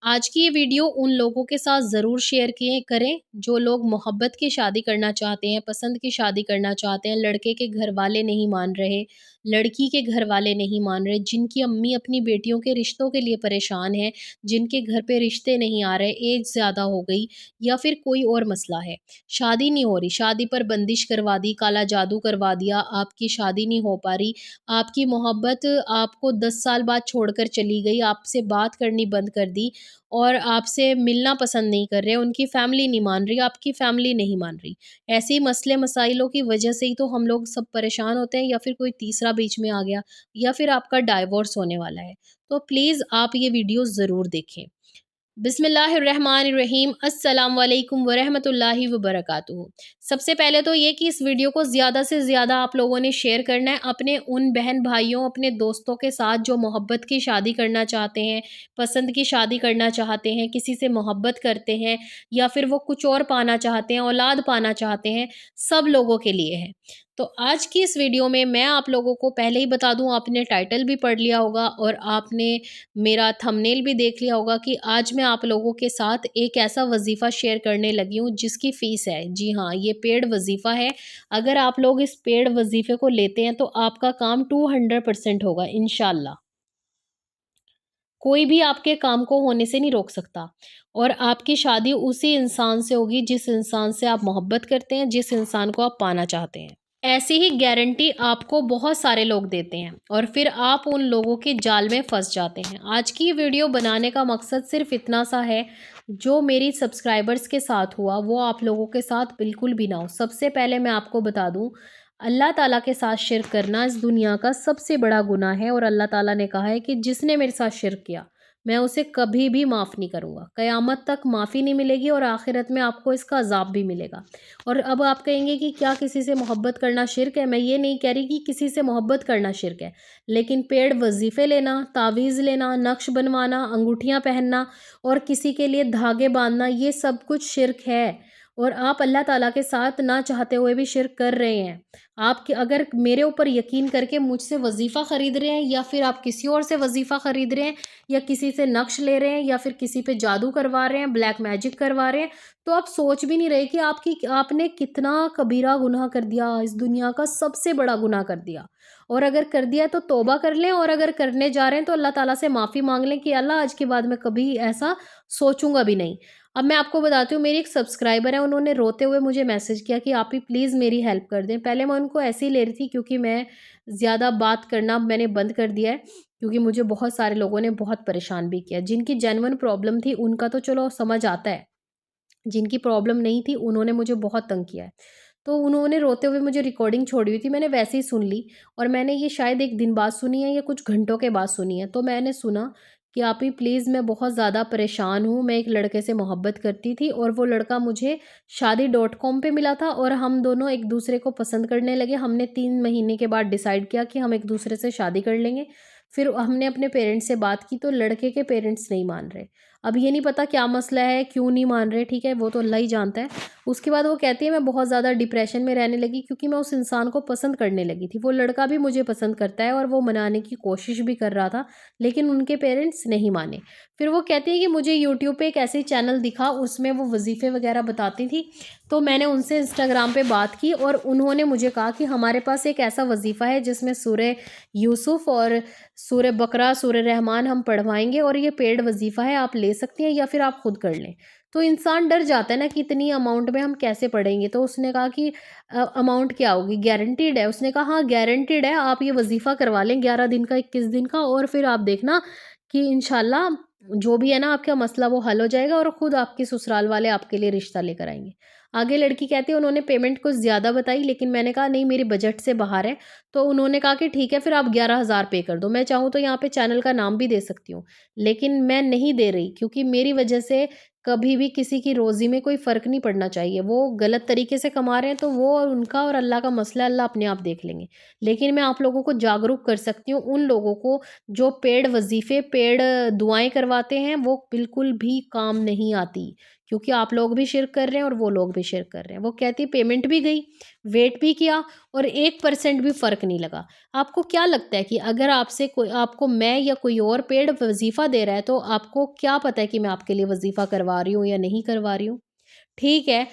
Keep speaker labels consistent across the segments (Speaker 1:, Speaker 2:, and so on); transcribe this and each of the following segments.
Speaker 1: आज की ये वीडियो उन लोगों के साथ ज़रूर शेयर किए करें जो लोग मोहब्बत की शादी करना चाहते हैं, पसंद की शादी करना चाहते हैं, लड़के के घर वाले नहीं मान रहे, लड़की के घर वाले नहीं मान रहे, जिनकी अम्मी अपनी बेटियों के रिश्तों के लिए परेशान हैं, जिनके घर पे रिश्ते नहीं आ रहे, एज ज़्यादा हो गई या फिर कोई और मसला है। शादी नहीं हो रही, शादी पर बंदिश करवा दी, काला जादू करवा दिया, आपकी शादी नहीं हो पा रही, आपकी मोहब्बत आपको 10 साल बाद छोड़कर चली गई, आपसे बात करनी बंद कर दी और आपसे मिलना पसंद नहीं कर रहे, उनकी फैमिली नहीं मान रही, आपकी फैमिली नहीं मान रही। ऐसे ही मसले-मसाइलों की वजह से ही तो हम लोग सब परेशान होते हैं या फिर कोई तीसरा बीच में आ गया या फिर आपका डाइवोर्स होने वाला है। तो प्लीज़ आप ये वीडियो ज़रूर देखें। बिस्मिल्लाहिर्रहमानिर्रहीम अस्सलाम वालेकुम वरहमतुल्लाहि वबरकातुहू। सबसे पहले तो ये कि इस वीडियो को ज़्यादा से ज़्यादा आप लोगों ने शेयर करना है अपने उन बहन-भाइयों, अपने दोस्तों के साथ जो मोहब्बत की शादी करना चाहते हैं, पसंद की शादी करना चाहते हैं, किसी से मोहब्बत करते हैं या फिर वो कुछ और पाना चाहते हैं, औलाद पाना चाहते हैं, सब लोगों के लिए है। तो आज की इस वीडियो में मैं आप लोगों को पहले ही बता दूँ, आपने टाइटल भी पढ़ लिया होगा और आपने मेरा थंबनेल भी देख लिया होगा कि आज मैं आप लोगों के साथ एक ऐसा वजीफ़ा शेयर करने लगी हूँ जिसकी फ़ीस है। जी हाँ, ये पेड वजीफ़ा है। अगर आप लोग इस पेड वजीफ़े को लेते हैं तो आपका काम 200% होगा इंशाल्लाह। कोई भी आपके काम को होने से नहीं रोक सकता और आपकी शादी उसी इंसान से होगी जिस इंसान से आप मोहब्बत करते हैं, जिस इंसान को आप पाना चाहते हैं। ऐसी ही गारंटी आपको बहुत सारे लोग देते हैं और फिर आप उन लोगों के जाल में फंस जाते हैं। आज की वीडियो बनाने का मकसद सिर्फ इतना सा है, जो मेरी सब्सक्राइबर्स के साथ हुआ वो आप लोगों के साथ बिल्कुल भी ना हो। सबसे पहले मैं आपको बता दूं, अल्लाह ताला के साथ शिर्क करना इस दुनिया का सबसे बड़ा गुनाह है और अल्लाह ताला ने कहा है कि जिसने मेरे साथ शिर्क किया मैं उसे कभी भी माफ़ नहीं करूँगा। क़यामत तक माफ़ी नहीं मिलेगी और आखिरत में आपको इसका अज़ाब भी मिलेगा। और अब आप कहेंगे कि क्या किसी से मोहब्बत करना शिर्क है? मैं ये नहीं कह रही कि किसी से मोहब्बत करना शिर्क है, लेकिन पेड वज़ीफ़े लेना, तावीज़ लेना, नक्श बनवाना, अंगूठियाँ पहनना और किसी के लिए धागे बाँधना, ये सब कुछ शिर्क है और आप अल्लाह ताला के साथ ना चाहते हुए भी शिर्क कर रहे हैं। आप अगर मेरे ऊपर यकीन करके मुझसे वज़ीफ़ा ख़रीद रहे हैं या फिर आप किसी और से वज़ीफ़ा ख़रीद रहे हैं या किसी से नक्श ले रहे हैं या फिर किसी पे जादू करवा रहे हैं, ब्लैक मैजिक करवा रहे हैं, तो आप सोच भी नहीं रहे कि आपने कितना कबीरा गुनाह कर दिया, इस दुनिया का सबसे बड़ा गुनाह कर दिया। और अगर कर दिया तो तौबा कर लें और अगर करने जा रहे हैं तो अल्लाह ताला से माफ़ी माँग लें कि अल्लाह आज के बाद मैं कभी ऐसा सोचूँगा भी नहीं। अब मैं आपको बताती हूँ, मेरी एक सब्सक्राइबर है, उन्होंने रोते हुए मुझे मैसेज किया कि आप ही प्लीज़ मेरी हेल्प कर दें। पहले मैं उनको ऐसे ही ले रही थी क्योंकि मैं ज़्यादा बात करना मैंने बंद कर दिया है, क्योंकि मुझे बहुत सारे लोगों ने बहुत परेशान भी किया। जिनकी जेन्युइन प्रॉब्लम थी उनका तो चलो समझ आता है, जिनकी प्रॉब्लम नहीं थी उन्होंने मुझे बहुत तंग किया है। तो उन्होंने रोते हुए मुझे रिकॉर्डिंग छोड़ी हुई थी, मैंने वैसे ही सुन ली और मैंने ये शायद 1 दिन बाद सुनी है या कुछ घंटों के बाद सुनी है। तो मैंने सुना कि आप ही प्लीज़, मैं बहुत ज़्यादा परेशान हूँ, मैं एक लड़के से मोहब्बत करती थी और वो लड़का मुझे शादी.com पे मिला था और हम दोनों एक-दूसरे को पसंद करने लगे। हमने 3 महीने के बाद डिसाइड किया कि हम एक-दूसरे से शादी कर लेंगे। फिर हमने अपने पेरेंट्स से बात की तो लड़के के पेरेंट्स नहीं मान रहे। अब ये नहीं पता क्या मसला है, क्यों नहीं मान रहे, ठीक है, वो तो अल्लाह ही जानता है। उसके बाद वो कहती है मैं बहुत ज़्यादा डिप्रेशन में रहने लगी क्योंकि मैं उस इंसान को पसंद करने लगी थी। वो लड़का भी मुझे पसंद करता है और वो मनाने की कोशिश भी कर रहा था, लेकिन उनके पेरेंट्स नहीं माने। फिर वो कहती है कि मुझे यूट्यूब पे एक ऐसे चैनल दिखा, उसमें वो वज़ीफ़े वग़ैरह बताती थी, तो मैंने उनसे इंस्टाग्राम पे बात की और उन्होंने मुझे कहा कि हमारे पास एक ऐसा वज़ीफ़ा है जिसमें सूरह यूसुफ़ और सूरह बकरा, सूरह रहमान हम पढ़वाएँगे और ये पेड वज़ीफ़ा है, आप ले सकती हैं या फिर आप खुद कर लें। तो इंसान डर जाता है ना कि इतनी अमाउंट में हम कैसे पढ़ेंगे? तो उसने कहा कि अमाउंट क्या होगी? गारंटीड है? उसने कहा हाँ, गारंटीड है, आप ये वज़ीफ़ा करवा लें 11 दिन का, 21 दिन का और फिर आप देखना कि इंशाल्लाह जो भी है ना आपका मसला वो हल हो जाएगा और खुद आपके ससुराल वाले आपके लिए रिश्ता लेकर आएँगे। आगे लड़की कहती है उन्होंने पेमेंट कुछ ज़्यादा बताई, लेकिन मैंने कहा नहीं, मेरी बजट से बाहर है। तो उन्होंने कहा कि ठीक है फिर आप 11,000 पे कर दो। मैं चाहूँ तो यहाँ पे चैनल का नाम भी दे सकती हूँ, लेकिन मैं नहीं दे रही क्योंकि मेरी वजह से कभी भी किसी की रोज़ी में कोई फ़र्क नहीं पड़ना चाहिए। वो गलत तरीके से कमा रहे हैं तो वो और उनका और अल्लाह का मसला, अल्लाह अपने आप देख लेंगे। लेकिन मैं आप लोगों को जागरूक कर सकती हूँ, उन लोगों को जो पेड वज़ीफ़े, पेड दुआएँ करवाते हैं, वो बिल्कुल भी काम नहीं आती। क्योंकि आप लोग भी शिर्क कर रहे हैं और वो लोग भी शिर्क कर रहे हैं। वो कहती है पेमेंट भी गई, वेट भी किया और 1% भी फ़र्क नहीं लगा। आपको क्या लगता है कि अगर आपसे कोई आपको मैं या कोई और पेड वज़ीफ़ा दे रहा है, तो आपको क्या पता है कि मैं आपके लिए वज़ीफ़ा करवा रही हूँ या नहीं करवा रही हूँ? ठीक है,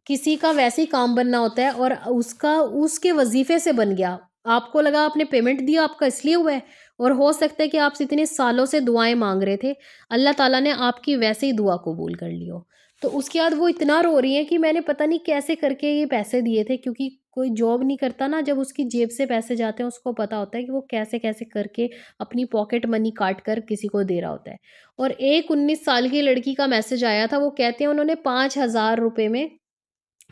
Speaker 1: किसी का वैसे ही काम बनना होता है और उसका उसके वज़ीफ़े से बन गया। आपको लगा आपने पेमेंट दिया, आपका इसलिए हुआ है और हो सकता है कि आपसे इतने सालों से दुआएँ माँग रहे थे, अल्लाह ताला ने आपकी वैसे ही दुआ कबूल कर ली हो। तो उसके बाद वो इतना रो रही हैं कि मैंने पता नहीं कैसे करके ये पैसे दिए थे, क्योंकि कोई जॉब नहीं करता ना, जब उसकी जेब से पैसे जाते हैं उसको पता होता है कि वो कैसे-कैसे करके अपनी पॉकेट मनी काट कर किसी को दे रहा होता है। और एक 19 साल की लड़की का मैसेज आया था, वो कहते हैं उन्होंने 5,000 रुपए में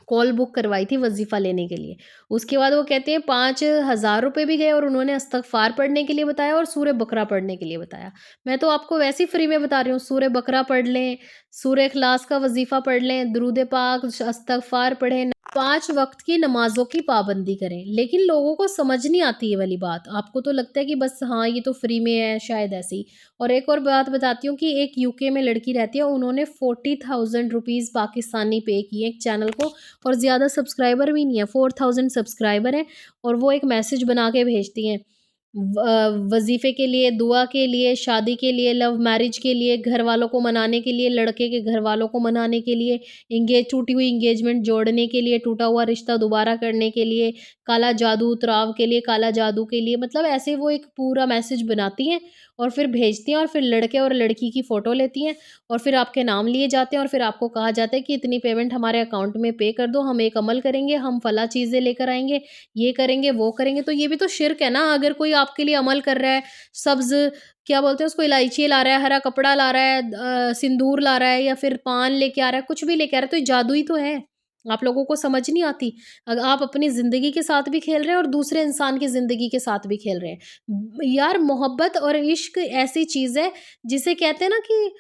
Speaker 1: कॉल बुक करवाई थी वज़ीफ़ा लेने के लिए। उसके बाद वो कहते हैं 5,000 रुपए भी गए और उन्होंने इस्तग़फ़ार पढ़ने के लिए बताया और सूरह बकरा पढ़ने के लिए बताया। मैं तो आपको वैसे ही फ्री में बता रही हूँ, सूरह बकरा पढ़ लें, सूरह इख़लास का वज़ीफ़ा पढ़ लें, दुरूद पाक, इस्तग़फ़ार पढ़ें, 5 वक़्त की नमाज़ों की पाबंदी करें। लेकिन लोगों को समझ नहीं आती ये वाली बात। आपको तो लगता है कि बस हाँ, ये तो फ्री में है शायद ऐसे ही। और एक और बात बताती हूँ कि एक यूके में लड़की रहती है, उन्होंने 40,000 रुपीज़ पाकिस्तानी पे किए एक चैनल को और ज़्यादा सब्सक्राइबर भी नहीं है, 4,000 सब्सक्राइबर हैं और वो एक मैसेज बना के भेजती हैं। वज़ीफ़े के लिए, दुआ के लिए, शादी के लिए, लव मैरिज के लिए, घर वालों को मनाने के लिए, लड़के के घर वालों को मनाने के लिए, टूटी हुई एंगेजमेंट जोड़ने के लिए, टूटा हुआ रिश्ता दोबारा करने के लिए, काला जादू उतराव के लिए, काला जादू के लिए, मतलब ऐसे वो एक पूरा मैसेज बनाती हैं और फिर भेजती हैं और फिर लड़के और लड़की की फ़ोटो लेती हैं और फिर आपके नाम लिए जाते हैं और फिर आपको कहा जाता है कि इतनी पेमेंट हमारे अकाउंट में पे कर दो, हम एक अमल करेंगे, हम फला चीज़ें लेकर आएँगे, ये करेंगे, वो करेंगे। तो ये भी तो शिर्क है ना, अगर कोई आपके लिए अमल कर रहा है, सब्ज़ क्या बोलते हैं उसको, इलायची ला रहा है, हरा कपड़ा ला रहा है, सिंदूर ला रहा है या फिर पान लेके आ रहा है, कुछ भी लेके आ रहा है, तो ये जादू ही तो है। आप लोगों को समझ नहीं आती। आप अपनी ज़िंदगी के साथ भी खेल रहे हैं और दूसरे इंसान की ज़िंदगी के साथ भी खेल रहे हैं। यार मोहब्बत और इश्क ऐसी चीज़ है जिसे कहते हैं ना कि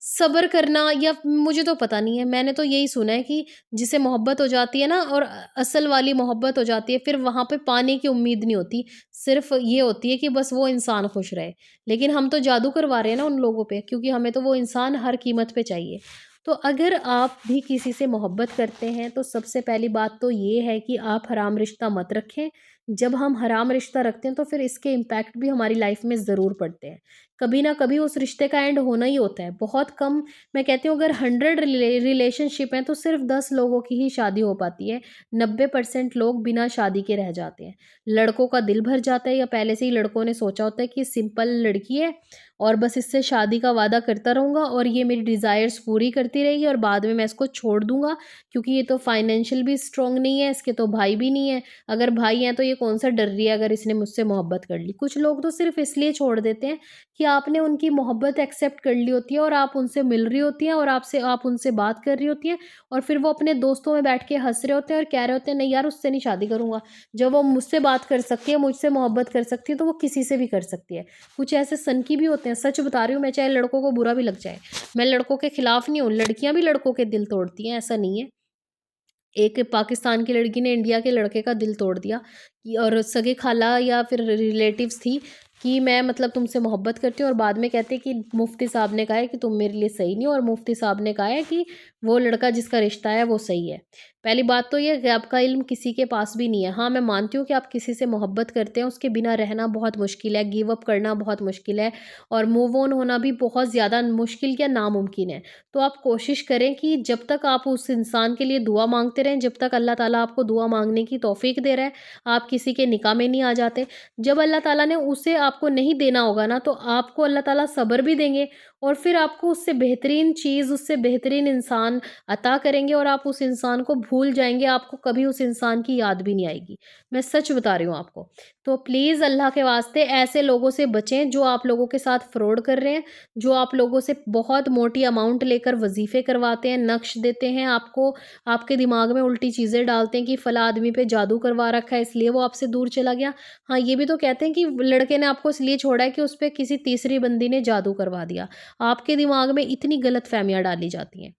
Speaker 1: सब्र करना, या मुझे तो पता नहीं है, मैंने तो यही सुना है कि जिसे मोहब्बत हो जाती है ना और असल वाली मोहब्बत हो जाती है, फिर वहाँ पे पाने की उम्मीद नहीं होती, सिर्फ ये होती है कि बस वो इंसान खुश रहे। लेकिन हम तो जादू करवा रहे हैं ना उन लोगों पे, क्योंकि हमें तो वो इंसान हर कीमत पे चाहिए। तो अगर आप भी किसी से मोहब्बत करते हैं तो सबसे पहली बात तो ये है कि आप हराम रिश्ता मत रखें। जब हम हराम रिश्ता रखते हैं तो फिर इसके इम्पैक्ट भी हमारी लाइफ में ज़रूर पड़ते हैं। कभी ना कभी उस रिश्ते का एंड होना ही होता है। बहुत कम, मैं कहती हूँ, अगर 100 रिलेशनशिप हैं तो सिर्फ 10 लोगों की ही शादी हो पाती है। 90% लोग बिना शादी के रह जाते हैं। लड़कों का दिल भर जाता है या पहले से ही लड़कों ने सोचा होता है कि सिंपल लड़की है और बस इससे शादी का वादा करता रहूँगा और ये मेरी डिज़ायर्स पूरी करती रहेगी और बाद में मैं इसको छोड़ दूँगा, क्योंकि ये तो फाइनेंशियल भी स्ट्रॉन्ग नहीं है, इसके तो भाई भी नहीं है। अगर भाई हैं तो ये कौन-सा डर रही है अगर इसने मुझसे मोहब्बत कर ली। कुछ लोग तो सिर्फ़ इसलिए छोड़ देते हैं कि आपने उनकी मोहब्बत एक्सेप्ट कर ली होती है और आप उनसे मिल रही होती हैं और आप उनसे बात कर रही होती हैं और फिर वो अपने दोस्तों में बैठ के हँस रहे होते हैं और कह रहे होते हैं, नहीं यार उससे नहीं शादी करूँगा। जब वो मुझसे बात कर सकती है, मुझसे मोहब्बत कर सकती है, तो वो किसी से भी कर सकती है। कुछ ऐसे सनकी भी होते हैं, सच बता रही हूँ मैं, चाहे लड़कों को बुरा भी लग जाए। मैं लड़कों के खिलाफ नहीं हूँ, लड़कियाँ भी लड़कों के दिल तोड़ती हैं, ऐसा नहीं है। एक पाकिस्तान की लड़की ने इंडिया के लड़के का दिल तोड़ दिया और सगे खाला या फिर रिलेटिव्स थी कि मैं मतलब तुमसे मोहब्बत करती हूँ और बाद में कहते कि मुफ्ती साहब ने कहा है कि तुम मेरे लिए सही नहीं हो और मुफ्ती साहब ने कहा है कि वो लड़का जिसका रिश्ता है वो सही है। पहली बात तो ये कि आपका इल्म किसी के पास भी नहीं है। हाँ, मैं मानती हूँ कि आप किसी से मोहब्बत करते हैं, उसके बिना रहना बहुत मुश्किल है, गिव अप करना बहुत मुश्किल है और मूव ऑन होना भी बहुत ज़्यादा मुश्किल क्या नामुमकिन है। तो आप कोशिश करें कि जब तक आप उस इंसान के लिए दुआ माँगते रहें, जब तक अल्लाह ताला आपको दुआ माँगने की तौफ़ीक दे रहा है, आप किसी के निकाह में नहीं आ जाते। जब अल्लाह ताला ने उसे आपको नहीं देना होगा ना, तो आपको अल्लाह ताला सब्र भी देंगे और फिर आपको उससे बेहतरीन चीज़, उससे बेहतरीन इंसान अता करेंगे और आप उस इंसान को भूल जाएँगे, आपको कभी उस इंसान की याद भी नहीं आएगी। मैं सच बता रही हूँ आपको। तो प्लीज़ अल्लाह के वास्ते ऐसे लोगों से बचें जो आप लोगों के साथ फ्रॉड कर रहे हैं, जो आप लोगों से बहुत मोटी अमाउंट लेकर वज़ीफ़े करवाते हैं, नक़्श देते हैं आपको, आपके दिमाग में उल्टी चीज़ें डालते हैं कि फ़लाँ आदमी पे जादू करवा रखा है इसलिए वो आपसे दूर चला गया। हाँ, ये भी तो कहते हैं कि लड़के ने आपको इसलिए छोड़ा है कि उस पे किसी तीसरी बंदी ने जादू करवा दिया। आपके दिमाग में इतनी गलतफ़हमियाँ डाली जाती हैं।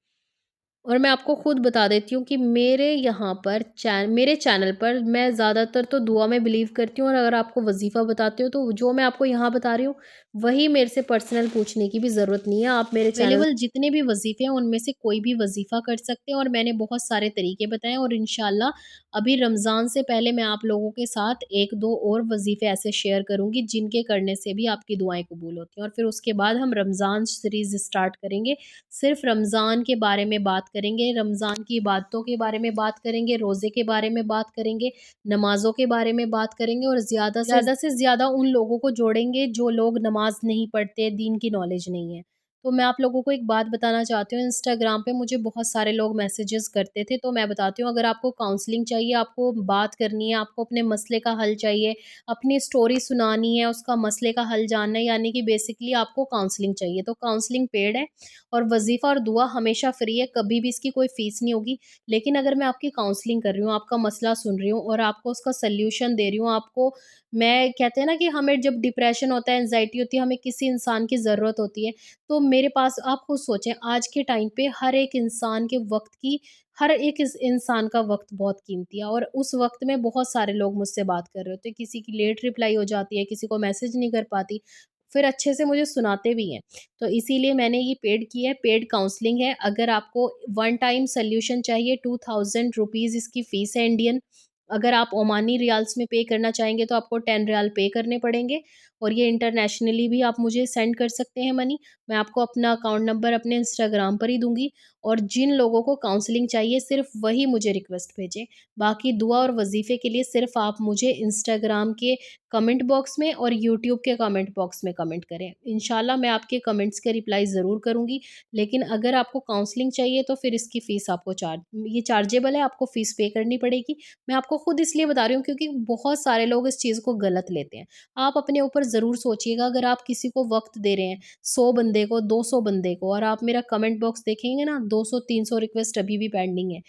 Speaker 1: और मैं आपको खुद बता देती हूँ कि मेरे यहाँ पर मेरे चैनल पर मैं ज़्यादातर तो दुआ में बिलीव करती हूँ, और अगर आपको वजीफ़ा बताती हूँ तो जो मैं आपको यहाँ बता रही हूँ वही मेरे से पर्सनल पूछने की भी ज़रूरत नहीं है। आप मेरे चैनल अवेलेबल जितने भी वजीफ़े हैं उनमें से कोई भी वजीफ़ा कर सकते हैं, और मैंने बहुत सारे तरीके बताए, और इंशाल्लाह अभी रमज़ान से पहले मैं आप लोगों के साथ 1-2 और वजीफ़े ऐसे शेयर करूँगी जिनके करने से भी आपकी दुआएँ कबूल होती हैं, और फिर उसके बाद हम रमज़ान सीरीज़ स्टार्ट करेंगे। सिर्फ रमज़ान के बारे में बात करेंगे, रमज़ान की इबादतों के बारे में बात करेंगे, रोज़े के बारे में बात करेंगे, नमाज़ों के बारे में बात करेंगे, और ज़्यादा से ज़्यादा उन लोगों को जोड़ेंगे जो लोग नमाज़ नहीं पढ़ते, दीन की नॉलेज नहीं है। तो मैं आप लोगों को एक बात बताना चाहती हूँ, इंस्टाग्राम पे मुझे बहुत सारे लोग मैसेजेस करते थे, तो मैं बताती हूँ, अगर आपको काउंसलिंग चाहिए, आपको बात करनी है, आपको अपने मसले का हल चाहिए, अपनी स्टोरी सुनानी है, उसका मसले का हल जानना है, यानी कि बेसिकली आपको काउंसलिंग चाहिए, तो काउंसलिंग पेड है, और वज़ीफ़ा और दुआ हमेशा फ्री है, कभी भी इसकी कोई फ़ीस नहीं होगी। लेकिन अगर मैं आपकी काउंसलिंग कर रही हूँ, आपका मसला सुन रही हूँ और आपको उसका सॉल्यूशन दे रही हूँ, आपको मैं कहते हैं ना कि हमें जब डिप्रेशन होता है, एंग्ज़ायटी होती है, हमें किसी इंसान की ज़रूरत होती है, तो मेरे पास आप खुद सोचें, आज के टाइम पे हर एक इंसान के वक़्त की हर एक इस इंसान का वक़्त बहुत कीमती है, और उस वक़्त में बहुत सारे लोग मुझसे बात कर रहे होते हैं, किसी की लेट रिप्लाई हो जाती है, किसी को मैसेज नहीं कर पाती, फिर अच्छे से मुझे सुनाते भी हैं। तो इसीलिए मैंने ये पेड की है, पेड काउंसलिंग है। अगर आपको वन टाइम सॉल्यूशन चाहिए, 2000 रुपीज़ इसकी फ़ीस है इंडियन। अगर आप ओमानी रियाल्स में पे करना चाहेंगे तो आपको 10 रियाल पे करने पड़ेंगे, और ये इंटरनेशनली भी आप मुझे सेंड कर सकते हैं मनी। मैं आपको अपना अकाउंट नंबर अपने इंस्टाग्राम पर ही दूँगी, और जिन लोगों को काउंसलिंग चाहिए सिर्फ़ वही मुझे रिक्वेस्ट भेजें। बाकी दुआ और वज़ीफ़े के लिए सिर्फ़ आप मुझे इंस्टाग्राम के कमेंट बॉक्स में और यूट्यूब के कमेंट बॉक्स में कमेंट करें। इंशाल्लाह मैं आपके कमेंट्स के रिप्लाई ज़रूर करूँगी। लेकिन अगर आपको काउंसलिंग चाहिए तो फिर इसकी फ़ीस आपको ये चार्जेबल है, आपको फ़ीस पे करनी पड़ेगी। मैं आपको खुद इसलिए बता रही हूँ क्योंकि बहुत सारे लोग इस चीज़ को गलत लेते हैं। आप अपने ऊपर ज़रूर सोचिएगा, अगर आप किसी को वक़्त दे रहे हैं, 100 बंदे को, 200 बंदे को, और आप मेरा कमेंट बॉक्स देखेंगे ना, 200-300 रिक्वेस्ट अभी भी पेंडिंग है।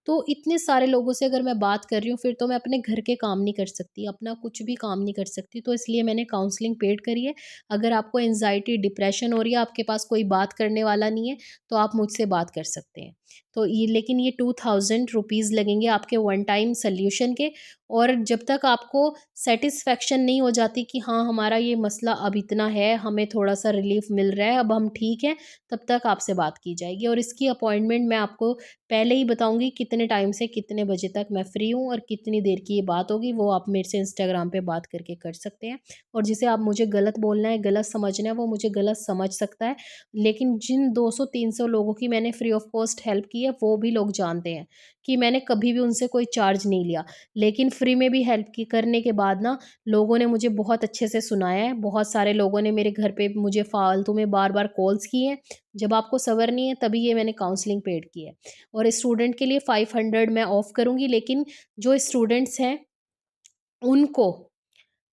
Speaker 1: तो इतने सारे लोगों से अगर मैं बात कर रही हूँ, फिर तो मैं अपने घर के काम नहीं कर सकती, अपना कुछ भी काम नहीं कर सकती, तो इसलिए मैंने काउंसलिंग पेड करी है। अगर आपको एंग्ज़ायटी, डिप्रेशन हो रही है, आपके पास कोई बात करने वाला नहीं है, तो आप मुझसे बात कर सकते हैं। तो ये लेकिन ये 2000 रुपीज़ लगेंगे आपके वन टाइम सॉल्यूशन के, और जब तक आपको सैटिस्फैक्शन नहीं हो जाती कि हाँ, हमारा ये मसला अब इतना है, हमें थोड़ा-सा रिलीफ़ मिल रहा है, अब हम ठीक हैं, तब तक आपसे बात की जाएगी, और इसकी अपॉइंटमेंट मैं आपको पहले ही बताऊँगी कितने टाइम से कितने बजे तक मैं फ्री हूँ, और कितनी देर की ये बात होगी, वो आप मेरे से इंस्टाग्राम पे बात करके कर सकते हैं। और जिसे आप मुझे गलत बोलना है, गलत समझना है, वो मुझे गलत समझ सकता है। लेकिन जिन 200-300 लोगों की मैंने फ्री ऑफ कॉस्ट हेल्प की है, वो भी लोग जानते हैं कि मैंने कभी भी उनसे कोई चार्ज नहीं लिया। लेकिन फ्री में भी हेल्प की करने के बाद ना, लोगों ने मुझे बहुत अच्छे से सुनाया है। बहुत सारे लोगों ने मेरे घर पे मुझे फ़ालतू में बार-बार कॉल्स किए हैं। जब आपको सब्र नहीं है तभी ये मैंने काउंसलिंग पेड की है। और स्टूडेंट के लिए 500 मैं ऑफ करूँगी, लेकिन जो स्टूडेंट्स हैं उनको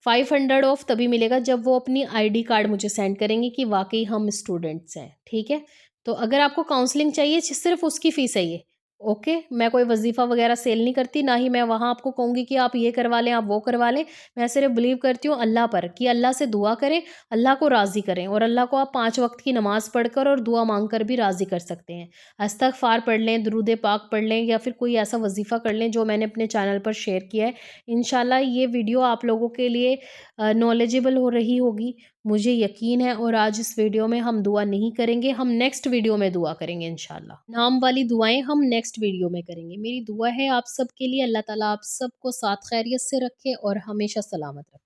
Speaker 1: 500 ऑफ तभी मिलेगा जब वो अपनी आईडी कार्ड मुझे सेंड करेंगे कि वाक़ई हम स्टूडेंट्स हैं, ठीक है? तो अगर आपको काउंसलिंग चाहिए सिर्फ़ उसकी फ़ीस है ये, ओके? मैं कोई वज़ीफ़ा वग़ैरह सेल नहीं करती, ना ही मैं वहाँ आपको कहूँगी कि आप ये करवा लें, आप वो करवा लें। मैं सिर्फ़ बिलीव करती हूँ अल्लाह पर, कि अल्लाह से दुआ करें, अल्लाह को राज़ी करें, और अल्लाह को आप 5 वक़्त की नमाज़ पढ़कर और दुआ माँग कर भी राज़ी कर सकते हैं। इस्तग़फ़ार पढ़ लें, दुरूद पाक पढ़ लें, या फिर कोई ऐसा वज़ीफ़ा कर लें जो मैंने अपने चैनल पर शेयर किया है। इंशाल्लाह ये वीडियो आप लोगों के लिए नॉलेजेबल हो रही होगी, मुझे यकीन है। और आज इस वीडियो में हम दुआ नहीं करेंगे, हम नेक्स्ट वीडियो में दुआ करेंगे इंशाल्लाह। नाम वाली दुआएँ हम नेक्स्ट वीडियो में करेंगे। मेरी दुआ है आप सबके लिए, अल्लाह ताला आप सबको साथ खैरियत से रखे और हमेशा सलामत रखे।